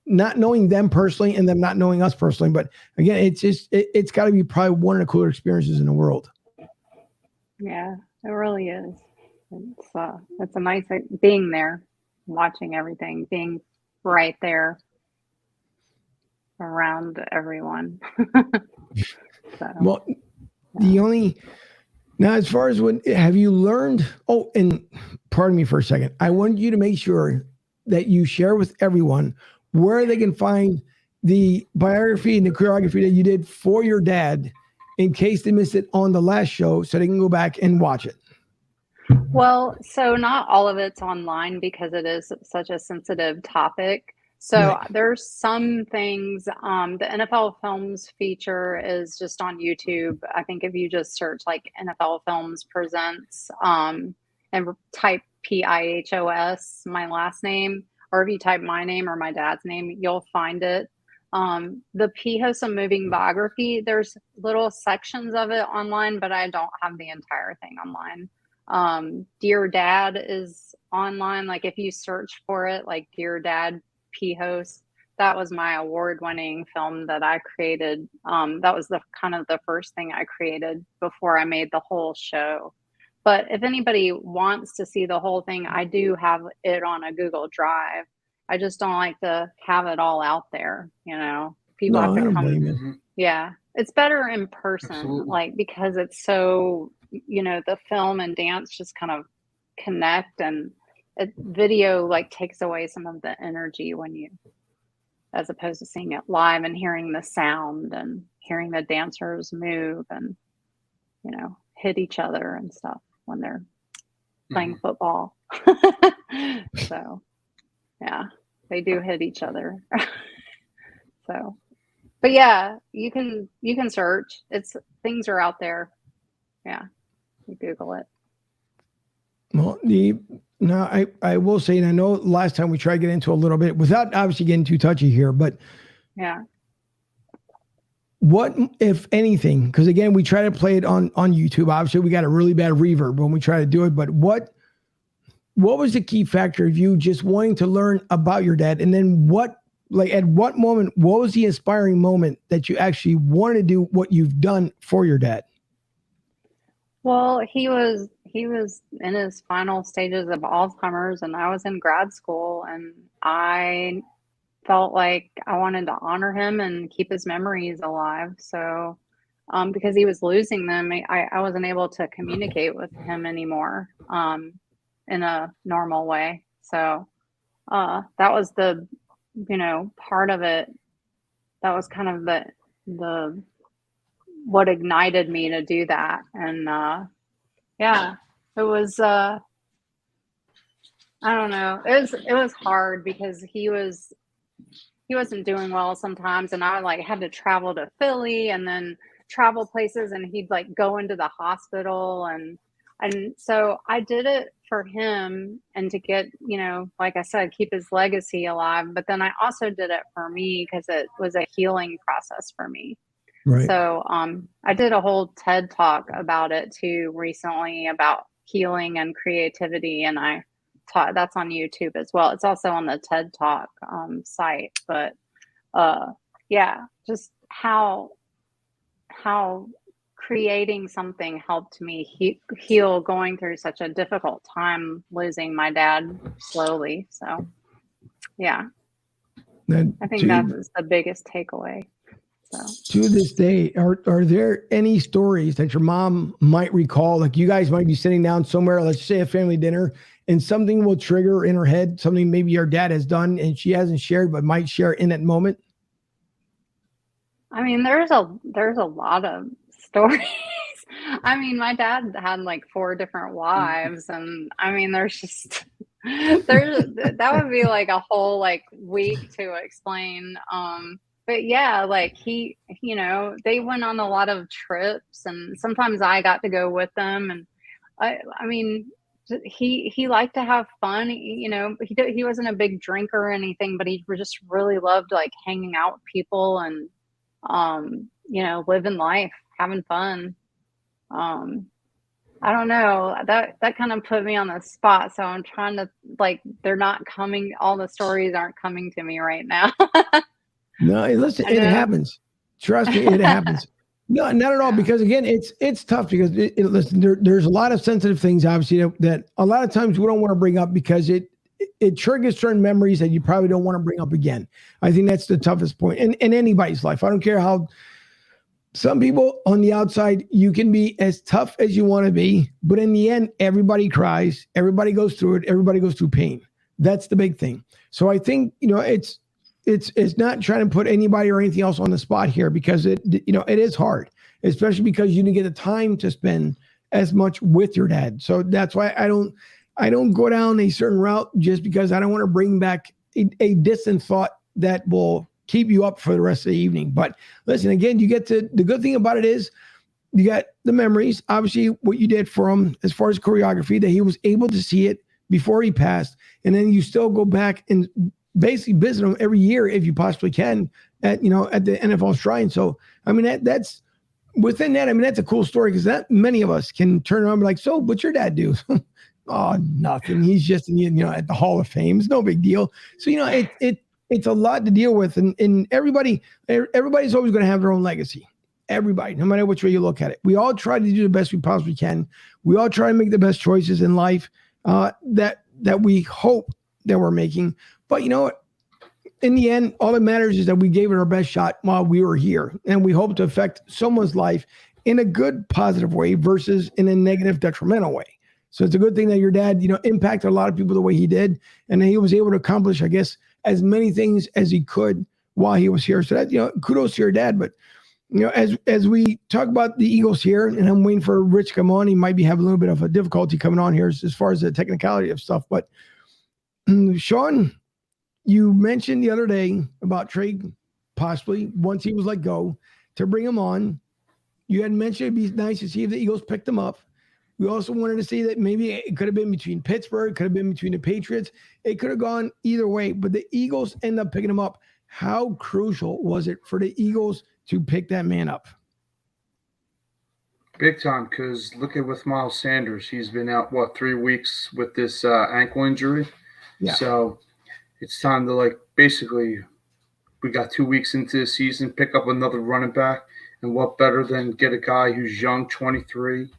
not knowing them personally and them not knowing us personally. But again, it's got to be probably one of the cooler experiences in the world. Yeah, it really is. It's a nice being there, watching everything, being right there around everyone. Well, now, as far as have you learned? Oh, and pardon me for a second. I want you to make sure that you share with everyone where they can find the biography and the choreography that you did for your dad, in case they missed it on the last show, so they can go back and watch it. Well, so not all of it's online because it is such a sensitive topic. So there's some things, the NFL Films feature is just on YouTube. I think if you just search like NFL Films Presents and type Pihos, my last name, or if you type my name or my dad's name, you'll find it. The Pihos, a moving biography, there's little sections of it online, but I don't have the entire thing online. Dear Dad is online. Like if you search for it, like Dear Dad Pihos, that was my award-winning film that I created. That was the first thing I created before I made the whole show. But if anybody wants to see the whole thing, I do have it on a Google Drive. I just don't like to have it all out there, People No, have I to don't come. blame you. Mhm. Yeah. It's better in person, Absolutely. like, because it's so, the film and dance just kind of connect, and video like takes away some of the energy as opposed to seeing it live and hearing the sound and hearing the dancers move and, hit each other and stuff when they're playing football. So, yeah, they do hit each other. So, but yeah, you can search. Things are out there. You Google it. Well, I will say, and I know last time we tried to get into a little bit without obviously getting too touchy here, but yeah. What, if anything, because again, we try to play it on YouTube. Obviously, we got a really bad reverb when we try to do it, but what was the key factor of you just wanting to learn about your dad? And then at what moment, what was the inspiring moment that you actually wanted to do what you've done for your dad? Well, he was in his final stages of Alzheimer's, and I was in grad school, and I felt like I wanted to honor him and keep his memories alive. So, because he was losing them, I wasn't able to communicate with him anymore in a normal way. So that was the, part of it. That was kind of the what ignited me to do that. And it was I don't know. It was hard because he wasn't doing well sometimes, and I had to travel to Philly and then travel places, and he'd go into the hospital, and so I did it for him and to get, like I said, keep his legacy alive. But then I also did it for me because it was a healing process for me. Right. So I did a whole TED talk about it too recently, about healing and creativity, and I taught that's on YouTube as well. It's also on the TED Talk site. But just how creating something helped me heal going through such a difficult time losing my dad slowly. So yeah, I think that was the biggest takeaway. So. To this day, are there any stories that your mom might recall? Like you guys might be sitting down somewhere, let's say a family dinner, and something will trigger in her head, something maybe your dad has done and she hasn't shared, but might share in that moment? I mean, there's a lot of stories. I mean, my dad had 4 different wives, and I mean, that would be a whole week to explain. But yeah, he, they went on a lot of trips, and sometimes I got to go with them. And I mean, he liked to have fun. He wasn't a big drinker or anything, but he just really loved hanging out with people and, living life, having fun. I don't know, that kind of put me on the spot. So I'm trying to they're not coming. All the stories aren't coming to me right now. No, listen, it happens. Trust me, it happens. No, not at all. Because again, it's tough because listen, there's a lot of sensitive things, obviously, that a lot of times we don't want to bring up because it triggers certain memories that you probably don't want to bring up again. I think that's the toughest point in anybody's life. I don't care how some people on the outside, you can be as tough as you want to be, but in the end, everybody cries, everybody goes through it, everybody goes through pain. That's the big thing. So I think, it's not trying to put anybody or anything else on the spot here because it is hard, especially because you didn't get the time to spend as much with your dad. So that's why I don't go down a certain route just because I don't want to bring back a distant thought that will keep you up for the rest of the evening. But listen, again, the good thing about it is you got the memories, obviously what you did for him as far as choreography, that he was able to see it before he passed. And then you still go back and basically visit him every year if you possibly can at the NFL Shrine. So, I mean, that's within that. I mean, that's a cool story because that many of us can turn around and be like, so what's your dad do? Oh, nothing. He's just, at the Hall of Fame. It's no big deal. So, it's a lot to deal with. And everybody's always going to have their own legacy. everybody, no matter which way you look at it. We all try to do the best we possibly can. We all try to make the best choices in life that we hope that we're making. But you know what? In the end, all that matters is that we gave it our best shot while we were here. And we hope to affect someone's life in a good, positive way versus in a negative, detrimental way. So it's a good thing that your dad, impacted a lot of people the way he did. And he was able to accomplish, I guess, as many things as he could while he was here. So that, kudos to your dad. But, as we talk about the Eagles here, and I'm waiting for Rich to come on, he might be having a little bit of a difficulty coming on here as far as the technicality of stuff. But Sean, you mentioned the other day about Trey possibly, once he was let go, to bring him on. You had mentioned it'd be nice to see if the Eagles picked him up. We also wanted to see that maybe it could have been between Pittsburgh, could have been between the Patriots. It could have gone either way, but the Eagles end up picking him up. How crucial was it for the Eagles to pick that man up? Big time, because look at with Miles Sanders. He's been out, 3 weeks with this ankle injury. Yeah. So it's time to, basically, we got 2 weeks into the season, pick up another running back. And what better than get a guy who's young, 23,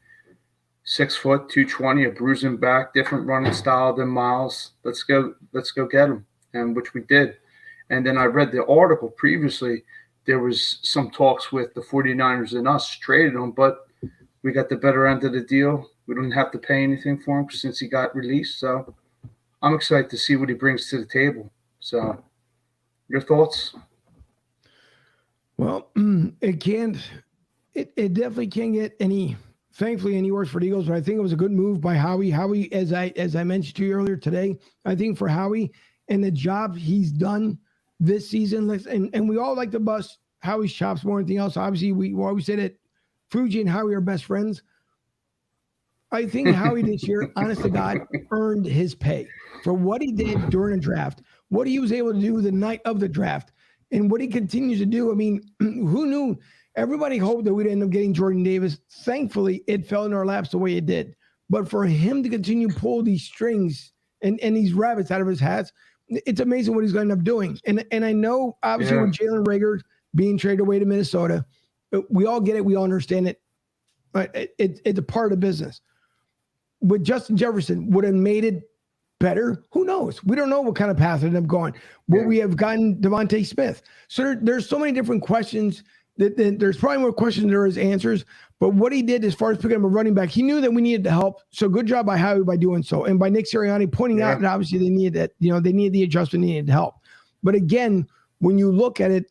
6 foot, 220, a bruising back, different running style than Miles. Let's go get him, and which we did. And then I read the article previously. There was some talks with the 49ers and us traded him, but we got the better end of the deal. We don't have to pay anything for him since he got released. So I'm excited to see what he brings to the table. So your thoughts? Well, it definitely can't get any worse for the Eagles, but I think it was a good move by Howie. Howie, as I mentioned to you earlier today, I think for Howie and the job he's done this season, and we all like to bust Howie's chops more than anything else. Obviously, we always say that Fuji and Howie are best friends. I think Howie this year, honest to God, earned his pay for what he did during the draft, what he was able to do the night of the draft, and what he continues to do. I mean, who knew? Everybody hoped that we'd end up getting Jordan Davis. Thankfully, it fell in our laps the way it did. But for him to continue to pull these strings and these rabbits out of his hats, it's amazing what he's going to end up doing. And I know, obviously, with Jalen Reagor being traded away to Minnesota, we all get it. We all understand it. But it's a part of the business. With Justin Jefferson, would have made it better? Who knows? We don't know what kind of path it ended up going. Would we have gotten Devontae Smith? So there's so many different questions. There's probably more questions than there is answers. But what he did as far as picking up a running back, he knew that we needed the help. So good job by Howie by doing so. And by Nick Sirianni pointing out that obviously they needed that, they needed the adjustment, they needed help. But again, when you look at it,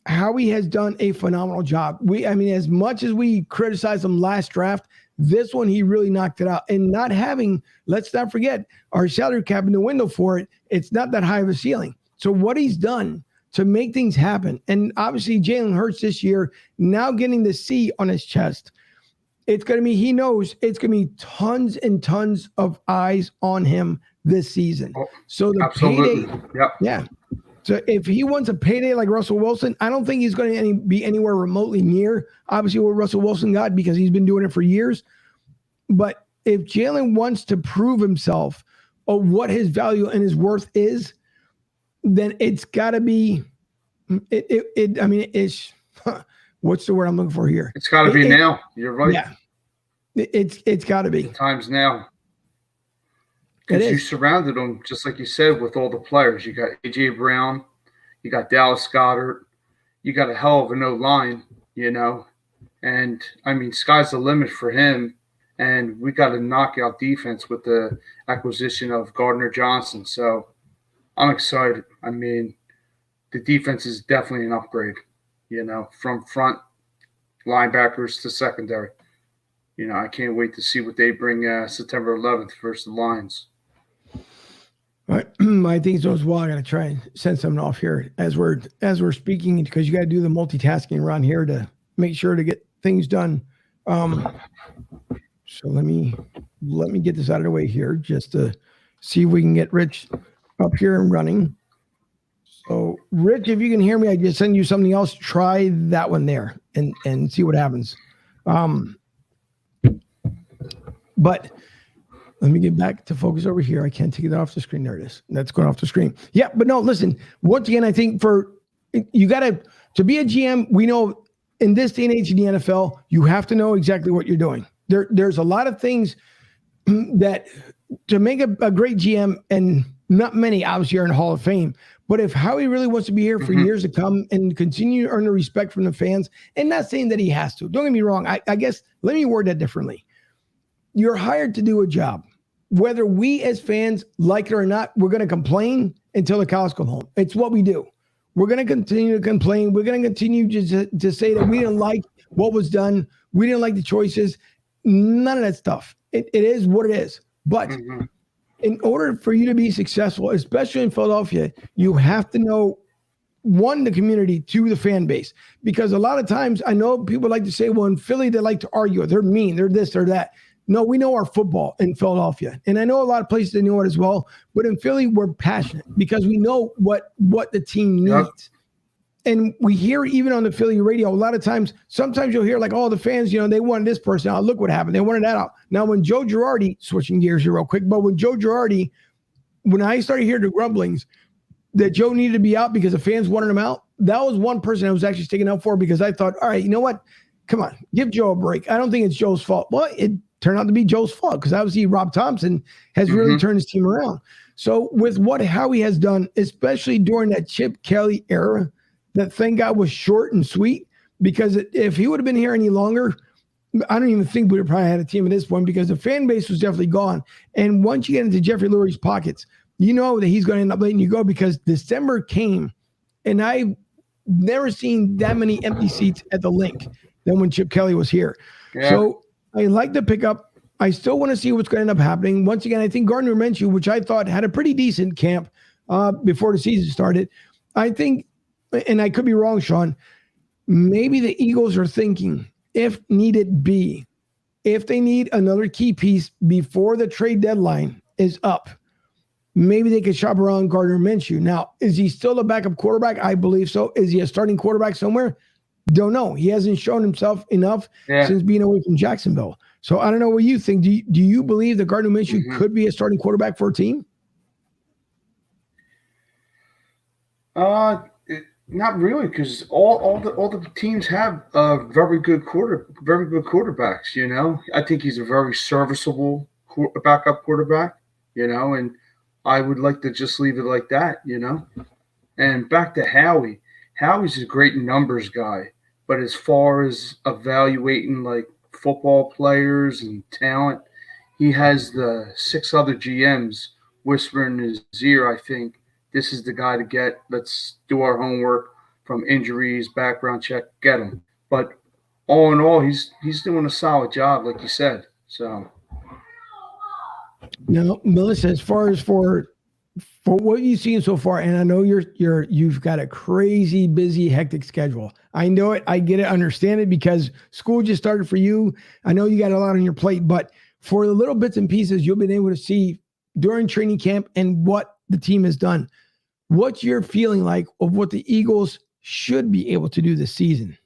Howie has done a phenomenal job. As much as we criticized him last draft, this one, he really knocked it out. And not having, let's not forget, our salary cap in the window for it, it's not that high of a ceiling. So what he's done to make things happen, and obviously Jalen Hurts this year, now getting the C on his chest, it's going to be, he knows it's going to be tons and tons of eyes on him this season. So the payday, so if he wants a payday like Russell Wilson, I don't think he's going to be anywhere remotely near, obviously, what Russell Wilson got, because he's been doing it for years. But if Jalen wants to prove himself of what his value and his worth is, then it's got to be, it's, what's the word I'm looking for here? It's got to be now. You're right. Yeah. It's got to be. The time's now. Because you surrounded them, just like you said, with all the players. You got A.J. Brown, you got Dallas Goedert, you got a hell of an O-line, And, sky's the limit for him. And we got a knockout defense with the acquisition of Gardner Johnson. So I'm excited. The defense is definitely an upgrade, from front linebackers to secondary. I can't wait to see what they bring September 11th versus the Lions. All right. I think so as well. I got to try and send something off here as we're speaking, because you got to do the multitasking around here to make sure to get things done. So let me get this out of the way here just to see if we can get Rich up here and running. So Rich, if you can hear me, I just send you something else. Try that one there and see what happens. But let me get back to focus over here. I can't take it off the screen. There it is. That's going off the screen. Yeah, but no, listen, once again, I think to be a GM, we know in this day and age in the NFL, you have to know exactly what you're doing. There's a lot of things that to make a great GM, and not many obviously are in the Hall of Fame, but if Howie really wants to be here for years to come and continue to earn the respect from the fans, and not saying that he has to, don't get me wrong. I guess, let me word that differently. You're hired to do a job. Whether we as fans like it or not, we're going to complain until the cows come home. It's what we do. We're going to continue to complain. We're going to continue to say that we didn't like what was done. We didn't like the choices. None of that stuff. It is what it is. But in order for you to be successful, especially in Philadelphia, you have to know, one, the community, two, the fan base. Because a lot of times, I know people like to say, well, in Philly, they like to argue. They're mean. They're this, they're that. No, we know our football in Philadelphia. And I know a lot of places that know it as well. But in Philly, we're passionate because we know what the team needs. Yep. And we hear even on the Philly radio, a lot of times, sometimes you'll hear like, oh, the fans, they wanted this person out. Look what happened. They wanted that out. Now, when Joe Girardi, switching gears here real quick, but when I started hearing the grumblings that Joe needed to be out because the fans wanted him out, that was one person I was actually sticking out for, because I thought, all right, you know what? Come on, give Joe a break. I don't think it's Joe's fault. Well, it turned out to be Joe's fault because obviously Rob Thompson has really turned his team around. So with what Howie has done, especially during that Chip Kelly era, that thank God was short and sweet, because if he would have been here any longer, I don't even think we would have probably had a team at this point, because the fan base was definitely gone. And once you get into Jeffrey Lurie's pockets, you know that he's going to end up letting you go, because December came and I've never seen that many empty seats at the Link than when Chip Kelly was here. Yeah. So I like the pickup. I still want to see what's going to end up happening. Once again, I think Gardner Minshew, which I thought had a pretty decent camp before the season started, I think, and I could be wrong, Sean, maybe the Eagles are thinking, if needed be, if they need another key piece before the trade deadline is up, maybe they could shop around Gardner Minshew. Now, is he still a backup quarterback? I believe so. Is he a starting quarterback somewhere? Don't know. He hasn't shown himself enough since being away from Jacksonville. So I don't know what you think. Do you believe that Gardner Minshew could be a starting quarterback for a team? Not really, because all the teams have very good quarterbacks. I think he's a very serviceable backup quarterback. And I would like to just leave it like that. And back to Howie. Howie's a great numbers guy, but as far as evaluating like football players and talent, he has the 6 other GMs whispering in his ear, I think, this is the guy to get. Let's do our homework from injuries, background check, get him. But all in all, he's doing a solid job, like you said. So now, Melissa, as far as for what you've seen so far, and I know you've got a crazy, busy, hectic schedule. I know it. I get it. Understand it, because school just started for you. I know you got a lot on your plate, but for the little bits and pieces you've been able to see during training camp and what the team has done, what's your feeling like of what the Eagles should be able to do this season?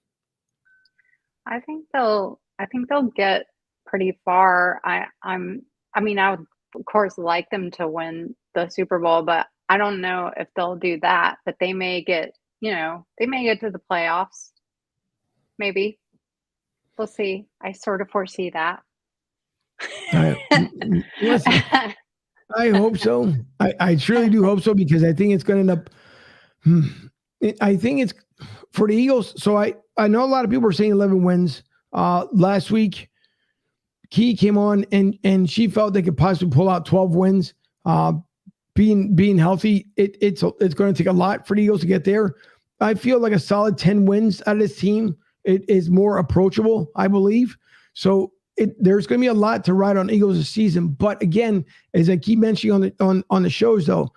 I think they'll get pretty far. I would of course like them to win the Super Bowl, but I don't know if they'll do that. But they may get to the playoffs. Maybe. We'll see. I sort of foresee that. Listen, I hope so. I truly do hope so, because I think it's going to end up. I think it's for the Eagles. So I know a lot of people are saying 11 wins. Last week, Key came on and she felt they could possibly pull out 12 wins. Being healthy, it's going to take a lot for the Eagles to get there. I feel like a solid 10 wins out of this team, it is more approachable, I believe. So there's going to be a lot to ride on Eagles this season. But again, as I keep mentioning on the shows, though,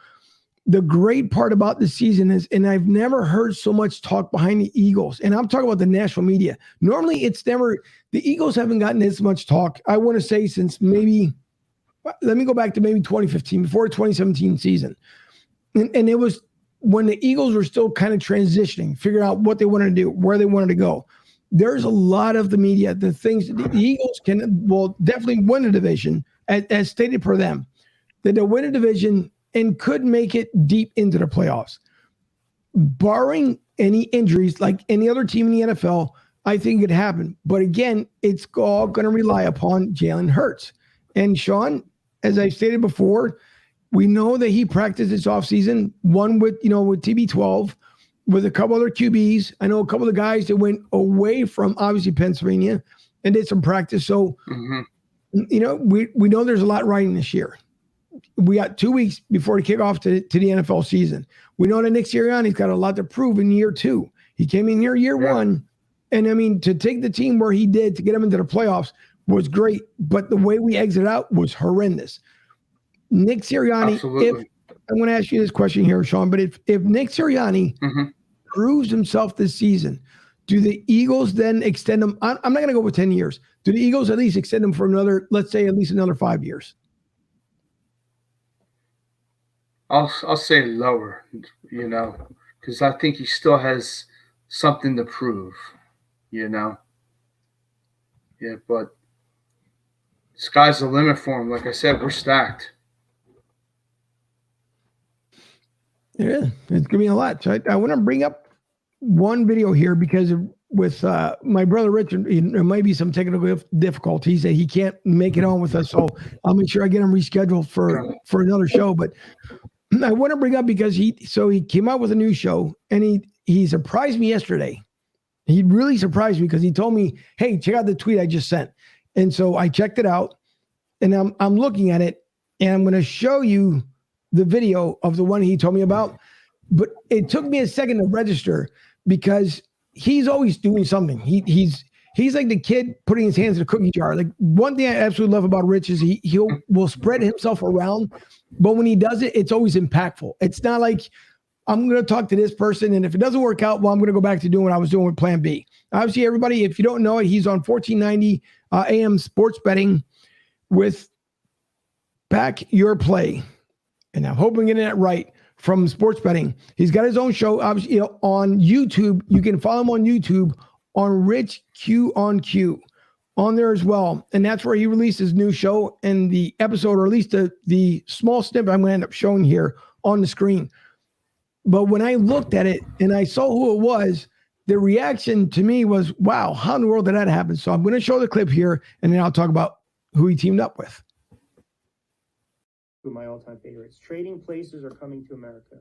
the great part about the season is, and I've never heard so much talk behind the Eagles, and I'm talking about the national media. Normally, the Eagles haven't gotten this much talk, I want to say, since maybe, let me go back to maybe 2015, before the 2017 season. And it was when the Eagles were still kind of transitioning, figuring out what they wanted to do, where they wanted to go. There's a lot of the media, the things the Eagles will definitely win a division, as stated per them, that they'll win a division and could make it deep into the playoffs. Barring any injuries like any other team in the NFL, I think it happened. But again, it's all going to rely upon Jalen Hurts. And Sean, as I stated before, we know that he practiced this offseason, one with TB12, with a couple other QBs. I know a couple of the guys that went away from obviously Pennsylvania and did some practice. So, we know there's a lot riding this year. We got 2 weeks before the kickoff to the NFL season. We know that Nick Sirianni's got a lot to prove in year 2. He came in here year 1. And I mean, to take the team where he did to get them into the playoffs was great. But the way we exited out was horrendous. Nick Sirianni, I'm going to ask you this question here, Sean, but if Nick Sirianni proves himself this season, do the Eagles then extend him? I'm not going to go with 10 years. Do the Eagles at least extend him for another, let's say, at least another 5 years? I'll say lower, because I think he still has something to prove, Yeah, but sky's the limit for him. Like I said, we're stacked. Yeah, it's going to be a lot. So I want to bring up one video here because with my brother Richard, there might be some technical difficulties that he can't make it on with us. So I'll make sure I get him rescheduled for another show. But I want to bring up because he came out with a new show and he surprised me yesterday. He really surprised me because he told me, "Hey, check out the tweet I just sent." And so I checked it out and I'm looking at it and I'm going to show you the video of the one he told me about. But it took me a second to register because he's always doing something. He's like the kid putting his hands in a cookie jar. Like, one thing I absolutely love about Rich is he will spread himself around, but when he does it, it's always impactful. It's not like I'm going to talk to this person, and if it doesn't work out, well, I'm going to go back to doing what I was doing with Plan B. Obviously, everybody, if you don't know it, he's on 1490 AM Sports Betting with Back Your Play. And I'm hoping I'm getting that right, from Sports Betting. He's got his own show, obviously, on YouTube. You can follow him on YouTube on Rich Q on Q on there as well. And that's where he released his new show, and the episode, or at least the small snippet I'm going to end up showing here on the screen. But when I looked at it and I saw who it was, the reaction to me was, wow, how in the world did that happen? So I'm going to show the clip here, and then I'll talk about who he teamed up with. My all-time favorites. Trading Places are coming to America.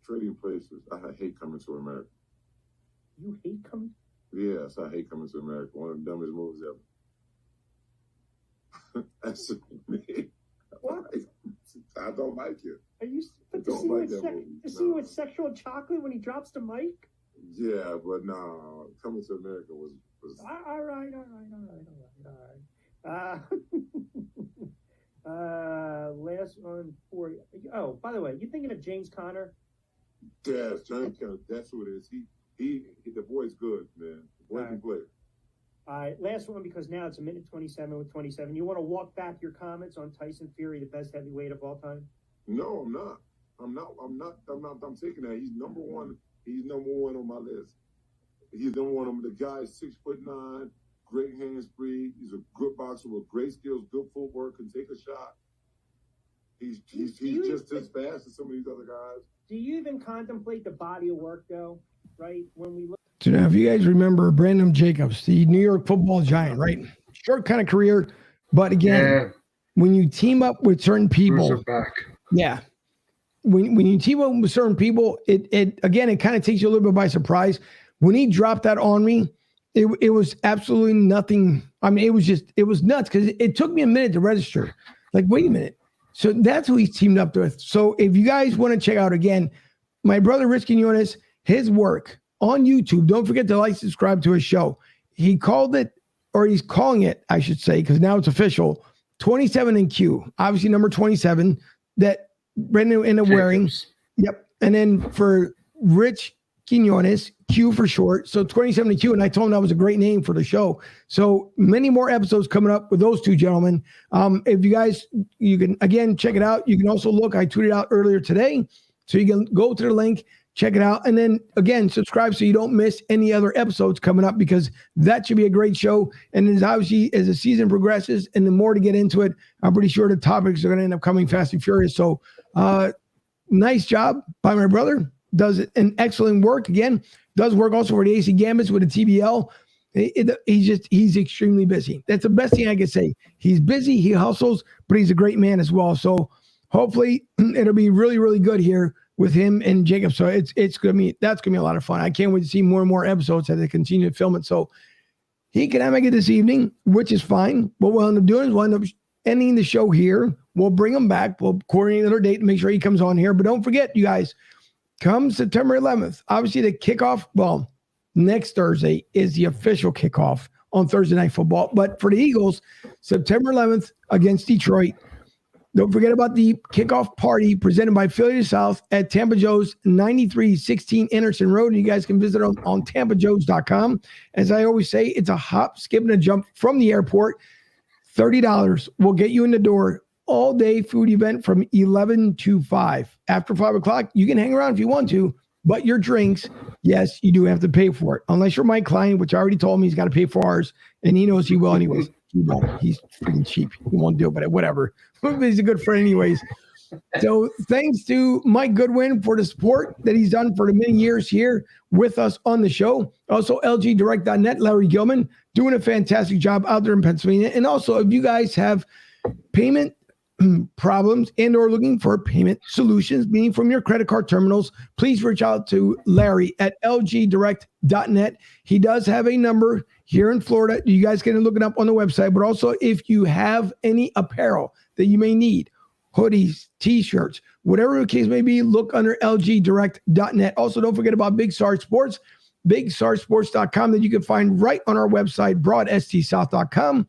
Trading Places. I hate coming to America. You hate coming? Yes, I hate coming to America. One of the dumbest movies ever. That's me. What? I don't like it. Are you? But don't like that movie. To see with sexual chocolate when he drops the mic? Yeah, but no, coming to America was. All right. Last one for you. Oh, by the way, you thinking of James Conner? Yes, James Conner. That's who it is. He the boy's good, man. The boy can play. All right, last one, because now it's a minute 27 with 27. You want to walk back your comments on Tyson Fury, the best heavyweight of all time? No, I'm not. I'm taking that. He's number one. He's number one on my list. He's number one. The guy's 6'9", great hand speed. He's a good boxer with great skills, good footwork, can take a shot. He's just as fast as some of these other guys. Do you even contemplate the body of work, though? Right? When we look. So now, if you guys remember Brandon Jacobs, the New York Football Giant, right? Short kind of career, but again, when you team up with certain people, yeah. When you team up with certain people, it kind of takes you a little bit by surprise. When he dropped that on me, it was absolutely nothing. I mean, it was nuts because it took me a minute to register. Like, wait a minute. So that's who he's teamed up with. So if you guys want to check out, again, my brother Rich Quinones, his work on YouTube, don't forget to like, subscribe to his show. He called it, or he's calling it, I should say, because now it's official, 27 and Q. Obviously, number 27 that Brendan ended up wearing. Yep. And then for Rich Quinones, Q for short. So 27 and Q. And I told him that was a great name for the show. So many more episodes coming up with those two gentlemen. If you guys, you can, again, check it out. You can also look, I tweeted out earlier today. So you can go to the link, check it out. And then, again, subscribe so you don't miss any other episodes coming up, because that should be a great show. And as obviously, as the season progresses and the more to get into it, I'm pretty sure the topics are going to end up coming fast and furious. So nice job by my brother. does an excellent work. Again, does work also for the AC Gambits with the TBL. He's extremely busy. That's the best thing I can say. He's busy, he hustles, but he's a great man as well. So hopefully it'll be really, really good here with him and Jacob. So that's gonna be a lot of fun. I can't wait to see more and more episodes as they continue to film it. So he cannot make it this evening, which is fine. What we'll end up doing is we'll end up ending the show here. We'll bring him back. We'll coordinate another date and make sure he comes on here. But don't forget, you guys, come September 11th, obviously the kickoff, well, next Thursday is the official kickoff on Thursday Night Football. But for the Eagles, September 11th against Detroit. Don't forget about the kickoff party presented by Philly to South at Tampa Joe's 9316 Anderson Road. And you guys can visit on tampajoes.com. As I always say, it's a hop, skip, and a jump from the airport. $30 will get you in the door. All-day food event from 11 to 5. After 5 o'clock, you can hang around if you want to, but your drinks, yes, you do have to pay for it. Unless you're my client, which I already told him he's got to pay for ours, and he knows he will anyways. He won't. He's freaking cheap. He won't do it, but whatever. He's a good friend anyways. So thanks to Mike Goodwin for the support that he's done for the many years here with us on the show. Also, LGDirect.net, Larry Gilman, doing a fantastic job out there in Pennsylvania. And also, if you guys have payment problems and or looking for payment solutions, meaning from your credit card terminals, please reach out to Larry at lgdirect.net. He does have a number here in Florida. You guys can look it up on the website, but also if you have any apparel that you may need, hoodies, t-shirts, whatever the case may be, look under lgdirect.net. Also, don't forget about Big Sarge Sports, bigsargesports.com, that you can find right on our website, broadstsouth.com.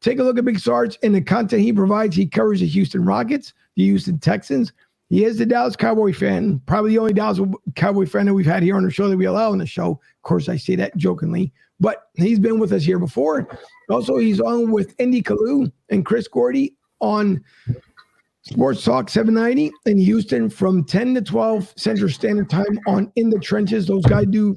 Take a look at Big Sarge and the content he provides. He covers the Houston Rockets, the Houston Texans. He is the Dallas Cowboy fan, probably the only Dallas Cowboy fan that we've had here on the show that we allow on the show. Of course, I say that jokingly, but he's been with us here before. Also, he's on with Andy Kalu and Chris Gordy on Sports Talk 790 in Houston from 10 to 12 Central Standard Time on In the Trenches. Those guys do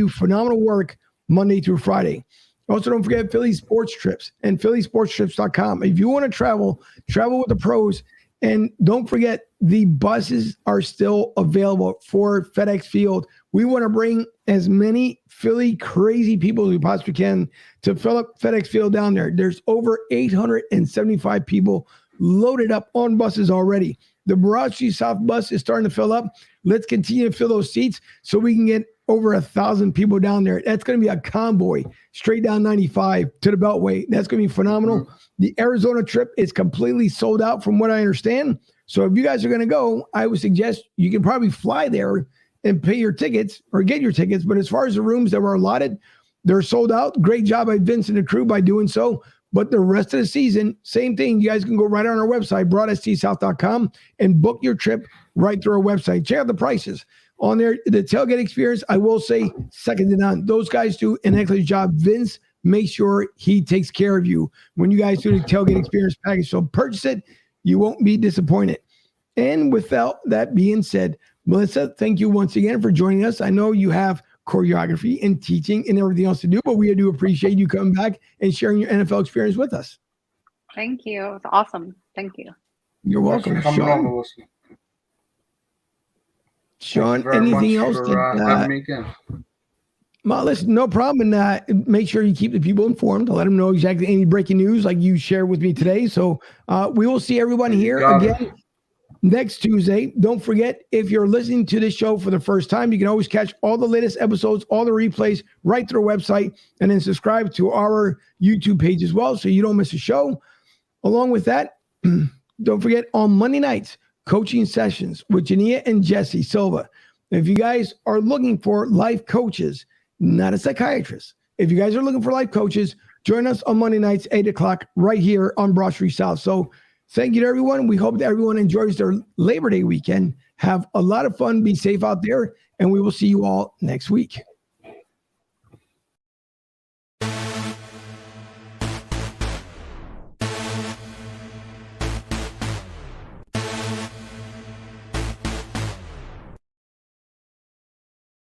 phenomenal work Monday through Friday. Also, don't forget Philly Sports Trips and phillysportstrips.com. If you want to travel with the pros. And don't forget, the buses are still available for FedEx Field. We want to bring as many Philly crazy people as we possibly can to fill up FedEx Field down there. There's over 875 people loaded up on buses already. The Broad Street South bus is starting to fill up. Let's continue to fill those seats so we can get over 1,000 people down there. That's going to be a convoy straight down 95 to the Beltway. That's going to be phenomenal. Mm-hmm. The Arizona trip is completely sold out from what I understand. So if you guys are going to go, I would suggest you can probably fly there and pay your tickets or get your tickets. But as far as the rooms that were allotted, they're sold out. Great job by Vince and the crew by doing so. But the rest of the season, same thing. You guys can go right on our website, broadstsouth.com, and book your trip right through our website. Check out the prices. On there, the tailgate experience, I will say, second to none. Those guys do an excellent job. Vince makes sure he takes care of you when you guys do the tailgate experience package. So purchase it. You won't be disappointed. And without that being said, Melissa, thank you once again for joining us. I know you have choreography and teaching and everything else to do, but we do appreciate you coming back and sharing your NFL experience with us. Thank you. It was awesome. Thank you. You're welcome, Sean, anything else? Listen, no problem. And make sure you keep the people informed to let them know exactly any breaking news like you shared with me today. So we will see everyone here again next Tuesday. Don't forget, if you're listening to this show for the first time, you can always catch all the latest episodes, all the replays right through our website, and then subscribe to our YouTube page as well so you don't miss a show. Along with that, don't forget on Monday nights, coaching sessions with Jania and Jesse Silva. If you guys are looking for life coaches, not a psychiatrist, if you guys are looking for life coaches, join us on Monday nights, 8 o'clock, right here on Broad Street South. So thank you to everyone. We hope that everyone enjoys their Labor Day weekend. Have a lot of fun. Be safe out there, and we will see you all next week.